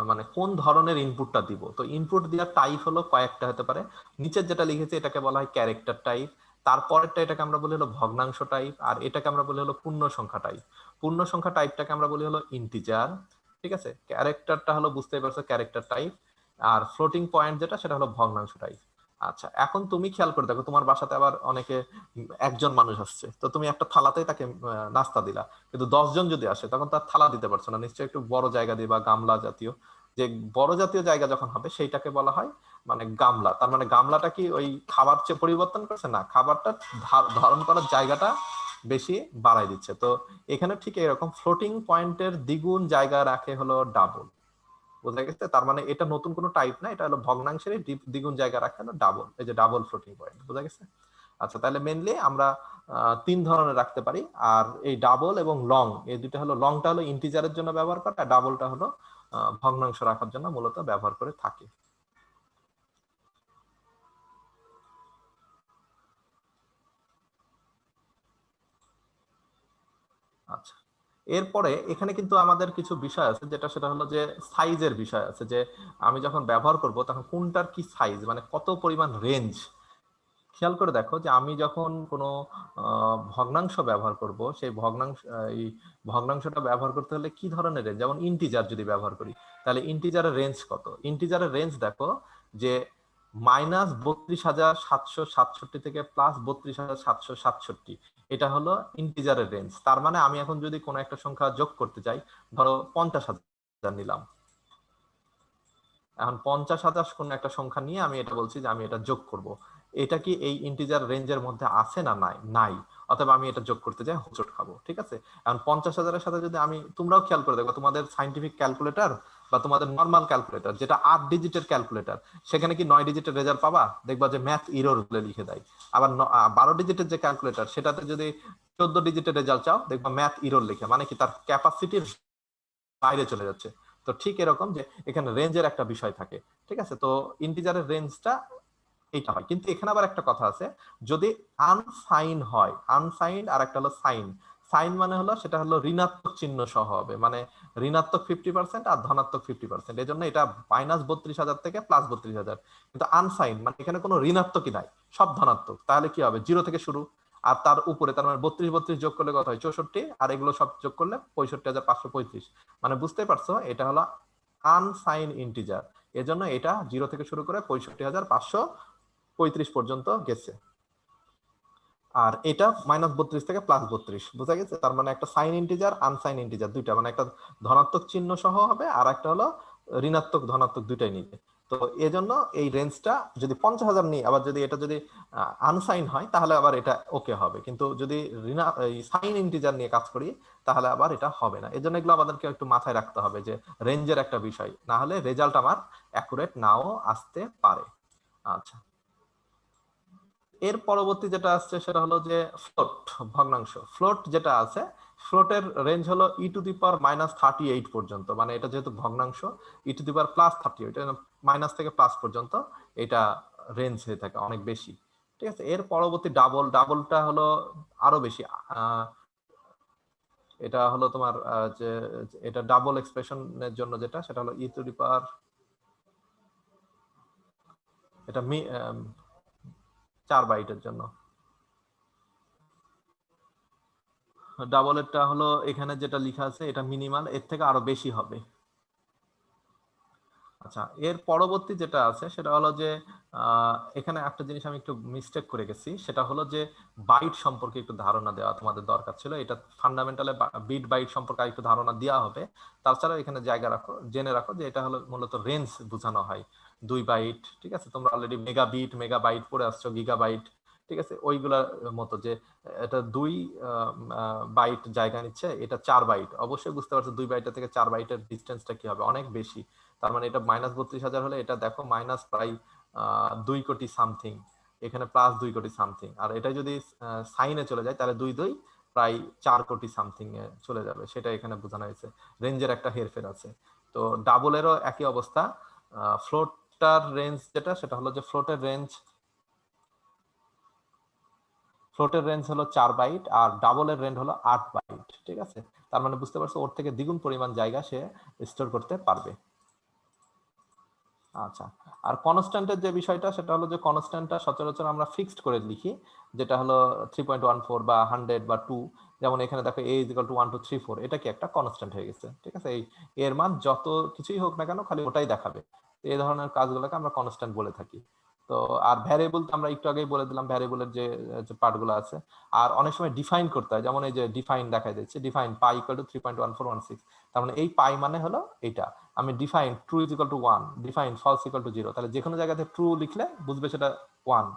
Speaker 1: মানে কোন ধরনের ইনপুটটা দিব। তো ইনপুট দেওয়ার টাইপ হলো কয়েকটা হতে পারে। নিচের যেটা লিখেছি এটাকে বলা হয় ক্যারেক্টার টাইপ, তারপরেরটা এটাকে আমরা বলি হলো ভগ্নাংশ টাইপ, আর এটাকে আমরা বলি হলো পূর্ণ সংখ্যা টাইপ। পূর্ণ সংখ্যা টাইপটাকে আমরা বলি হলো ইন্টিজার। ঠিক আছে, ক্যারেক্টারটা হলো বুঝতেই পারছো ক্যারেক্টার টাইপ, আর ফ্লোটিং পয়েন্ট যেটা সেটা হলো ভগ্নাংশ টাইপ। আচ্ছা, এখন তুমি খেয়াল করে দেখো, তোমার বাসাতে আবার অনেকে একজন মানুষ আসছে, তো তুমি একটা থালাতেই তাকে নাস্তা দিলা, কিন্তু 10 জন যদি আসে তখন তার থালা দিতে পারছো না, নিশ্চয়ই একটু বড় জায়গা দিবা, গামলা জাতীয়। যে বড় জাতীয় জায়গা যখন হবে সেইটাকে বলা হয় মানে গামলা। তার মানে গামলাটা কি ওই খাবার চেয়ে পরিবর্তন করছে না, খাবারটা ধারণ করার জায়গাটা বেশি বাড়াই দিচ্ছে। তো এখানে ঠিক এরকম ফ্লোটিং পয়েন্টের দ্বিগুণ জায়গা রাখে হলো ডাবল। বোঝা গেছে? তার মানে এটা নতুন কোনো টাইপ না, এটা হলো ভগ্নাংশেরই দ্বিগুণ জায়গা রাখে হলো ডাবল। এই যে ডাবল ফ্লোটিং পয়েন্ট, বোঝা গেছে? আচ্ছা, তাহলে মেনলি আমরা 3 ধরনের রাখতে পারি। আর এই ডাবল এবং লং, এই দুটো হলো, লংটা হলো ইন্টিজারের জন্য ব্যবহার করে, আর ডাবলটা হলো ভগ্নাংশ রাখার জন্য মূলত ব্যবহার করে থাকে। আচ্ছা, এরপরে এখানে কিন্তু আমাদের কিছু বিষয় আছে, যেটা সেটা হলো যে সাইজের বিষয় আছে, যে আমি যখন ব্যবহার করব তখন কোনটার কি সাইজ, মানে কত পরিমাণ রেঞ্জ। খেয়াল করে দেখো যে আমি যখন কোনো ভগ্নাংশ ব্যবহার করব, সেই এই ভগ্নাংশটা ব্যবহার করতে হলে কি ধরনের রেঞ্জ, যেমন ইন্টিজার যদি ব্যবহার করি, তাহলে ইন্টিজারের রেঞ্জ কত? ইন্টিজারের রেঞ্জ দেখো যে -32,767 থেকে +32,767, এটা হলো ইন্টিজারের রেঞ্জ। তার মানে আমি এখন যদি কোনো একটা সংখ্যা যোগ করতে চাই, ধরো 50,000 নিলাম, এখন 50,000 কোন একটা সংখ্যা নিয়ে আমি এটা বলছি যে আমি এটা যোগ করব, এটা কি এই ইন্টিজার রেঞ্জের মধ্যে আছে না নাই? নাই। অথবা আমি এটা যোগ করতে যাই, হোঁচট খাবো। ঠিক আছে, এখন 50,000-এর সাথে যদি আমি, তোমরাও খেয়াল করে দেখো তোমাদের সাইন্টিফিক ক্যালকুলেটর বা তোমাদের নর্মাল ক্যালকুলেটর যেটা 8 ডিজিটের ক্যালকুলেটর, সেখানে কি 9 ডিজিটের রেজাল্ট পাবা? দেখবা যে ম্যাথ ইরর বলে লিখে দেয়। আবার 12 ডিজিটের যে ক্যালকুলেটর, সেটাতে যদি 14 ডিজিটের রেজাল্ট চাও, দেখবা ম্যাথ ইরর লিখে, মানে কি তার ক্যাপাসিটির বাইরে চলে যাচ্ছে। তো ঠিক এরকম যে এখানে রেঞ্জের একটা বিষয় থাকে। ঠিক আছে, তো ইন্টিজারের রেঞ্জটা এইটা হয়। কিন্তু এখানে আবার একটা কথা আছে, যদি আনসাইন হয়, আনসাইন আর একটা হলো সাইন। সাইন মানে হলো সেটা হলো ঋণাত্মক চিহ্ন সহ হবে, মানে ঋণাত্মক 50% আর ধনাত্মক 50%, এই জন্য এটা -32,000 থেকে +32,000। কিন্তু আনসাইন মানে এখানে কোনো ঋণাত্মকই নাই, সব ধনাত্মক। তাহলে কি হবে? 0 থেকে শুরু, আর তার উপরে, তার মানে 32 32 যোগ করলে কত হয়? 64, আর এগুলো সব যোগ করলে 65,535। মানে বুঝতে পারছো, এটা হলো আনসাইন ইন্টিজার। এজন্য এটা 0 থেকে শুরু করে 65,535 পর্যন্ত গেছে। আর এটা -32 থেকে +32, বোঝা গেছে? তার মানে একটা সাইন ইন্টিজার, আনসাইন ইন্টিজার দুইটা, মানে একটা ধনাত্মক চিহ্ন সহ হবে, আর একটা হলো ঋণাত্মক ধনাত্মক দুইটাই নিবে। তো এজন্য এই রেঞ্জটা যদি 50,000 নিই, আবার যদি এটা যদি আনসাইন হয় তাহলে আবার এটা ওকে হবে, কিন্তু যদি সাইন ইন্টিজার নিয়ে কাজ করি তাহলে আবার এটা হবে না। এজন্য এগুলো আমাদেরকে একটু মাথায় রাখতে হবে যে রেঞ্জের একটা বিষয়, না হলে রেজাল্ট আমার অ্যাকুরেট নাও আসতে পারে। আচ্ছা, এর পরবর্তী যেটা আসছে সেটা হলো যে ফ্লোট, ভগ্নাংশ। ফ্লোট যেটা আছে, ফ্লোটের রেঞ্জ হলো e⁻38 পর্যন্ত, মানে এটা যেহেতু ভগ্নাংশ, e⁻+38, মাইনাস থেকে প্লাস পর্যন্ত এটা রেঞ্জ হয়ে থাকে, অনেক বেশি। ঠিক আছে, এর পরবর্তী ডাবল, ডাবলটা হলো আরো বেশি। এটা হলো তোমার যে এটা ডাবল এক্সপ্রেশনের জন্য যেটা, সেটা হলো এটা 4 বাইটের জন্য। ডাবলেরটা হলো এখানে যেটা লেখা আছে এটা মিনিমাল, এর থেকে আরো বেশি হবে। আচ্ছা, এর পরবর্তী যেটা আছে সেটা হলো যে এখানে একটা জিনিস আমি একটু মিস্টেক করে গেছি, সেটা হলো যে বাইট সম্পর্কে একটু ধারণা দেওয়া তোমাদের দরকার ছিল। এটা ফান্ডামেন্টালে বিট বাইট সম্পর্কে একটু ধারণা দেওয়া হবে। তাছাড়া এখানে জায়গা রাখো, জেনে রাখো যে এটা হলো মূলত রেঞ্জ বোঝানো হয়, 2 বাইট। ঠিক আছে, তোমরা already megabit megabyte পড়ে আসছো, গিগা বাইট। ঠিক আছে, ওইগুলার মতো যে এটা 2 বাইট জায়গা নিচ্ছে, এটা 4 বাইট। অবশ্যই বুঝতে পারছো 2 বাইটের থেকে 4 বাইটের ডিস্টেন্সটা কি হবে, অনেক বেশি। তার মানে এটা -32,000 হলে এটা দেখো মাইনাস প্রায় 2 কোটি সামথিং, এখানে +2 কোটি সামথিং। আর এটা যদি সাইনে চলে যায় তাহলে 2 2 প্রায় 4 কোটি সামথিং এ চলে যাবে, সেটা এখানে বোঝানো হয়েছে। রেঞ্জের একটা হেরফের আছে। তো ডাবলেরও একই অবস্থা। ফ্লোটার রেঞ্জ যেটা, সেটা হলো যে ফ্লোটের রেঞ্জ হলো 4 বাইট, আর ডাবলের রেঞ্জ হলো 8 বাইট। ঠিক আছে, তার মানে বুঝতে পারছো ওর থেকে দ্বিগুণ পরিমাণ জায়গা সে স্টোর করতে পারবে। আচ্ছা, আর কনস্ট্যান্টের যে বিষয়টা, সেটা হলো যে কনস্ট্যান্টটা সচরাচর আমরা ফিক্সড করে লিখি, যেটা হলো 3.14 বা 100 বা 2। যেমন এখানে দেখো a = 1 2 3 4, এটা কি একটা কনস্ট্যান্ট হয়ে গেছে। ঠিক আছে, এই এর মান যত কিছুই হোক না কেন খালি ওটাই দেখাবে। এই ধরনের কাজগুলোকে আমরা কনস্ট্যান্ট বলে থাকি। তো আর ভ্যারিয়েবল তো আমরা একটু আগেই বলে দিলাম, ভ্যারিয়েবলের যে পার্টগুলো আছে। আর অনেক সময় ডিফাইন করতে হয়, যেমন এই যে ডিফাইন দেখাই দিচ্ছে, ডিফাইন পাই = 3.1416। তার মানে এই পাই মানে হলো এটা। আমি ডিফাইন ট্রু = 1, ডিফাইন ফলস = 0, তাহলে যে কোনো জায়গাতে ট্রু লিখলে বুঝবে সেটা 1,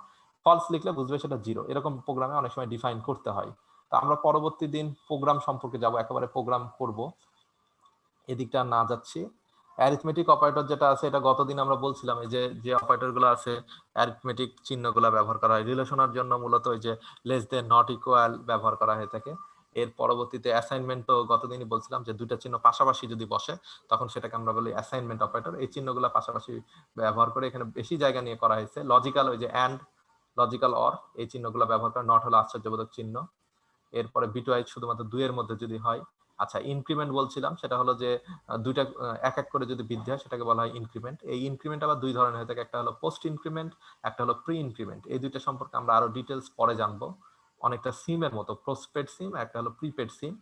Speaker 1: ফলস লিখলে বুঝবে সেটা 0। এরকম প্রোগ্রামে অনেক সময় ডিফাইন করতে হয়। তো আমরা পরবর্তী দিন প্রোগ্রাম সম্পর্কে যাব, একেবারে প্রোগ্রাম করব, এদিকটা না যাচ্ছি। অ্যারিথমেটিক অপারেটর যেটা আছে, এটা গতদিন আমরা বলছিলাম, এই যে যে অপারেটরগুলো আছে, অ্যারিথমেটিক চিহ্নগুলো ব্যবহার করা হয় রিলেশনের জন্য, মূলত ওই যে লেস দেন, নট ইকুয়াল ব্যবহার করা হয়ে থাকে। এর পরবর্তীতে অ্যাসাইনমেন্ট, তো গতদিনই বলছিলাম যে দুইটা চিহ্ন পাশাপাশি যদি বসে তখন সেটাকে আমরা বলি অ্যাসাইনমেন্ট অপারেটর। এই চিহ্নগুলো পাশাপাশি ব্যবহার করে এখানে বেশি জায়গা নিয়ে করা হয়েছে। লজিক্যাল, ওই যে অ্যান্ড, লজিক্যাল অর, এই চিহ্নগুলো ব্যবহার করে। নট হলো আশ্চর্যবোধক চিহ্ন। এরপরে বিটওয়াইজ শুধুমাত্র 2 এর মধ্যে যদি হয়। আচ্ছা, ইনক্রিমেন্ট বলছিলাম, সেটা হলো যে দুইটা এক এক করে যদি বৃদ্ধি হয় সেটাকে বলা হয় ইনক্রিমেন্ট। এই ইনক্রিমেন্ট আবার 2 ধরনের হয়ে থাকে, একটা হলো পোস্ট ইনক্রিমেন্ট, একটা হলো প্রি ইনক্রিমেন্ট। এই দুইটা সম্পর্কে আমরা আরো ডিটেলস পরে জানবো। অনেকটা সিমের মতো, পোস্টপেড সিম, একটা হলো প্রিপেড সিম।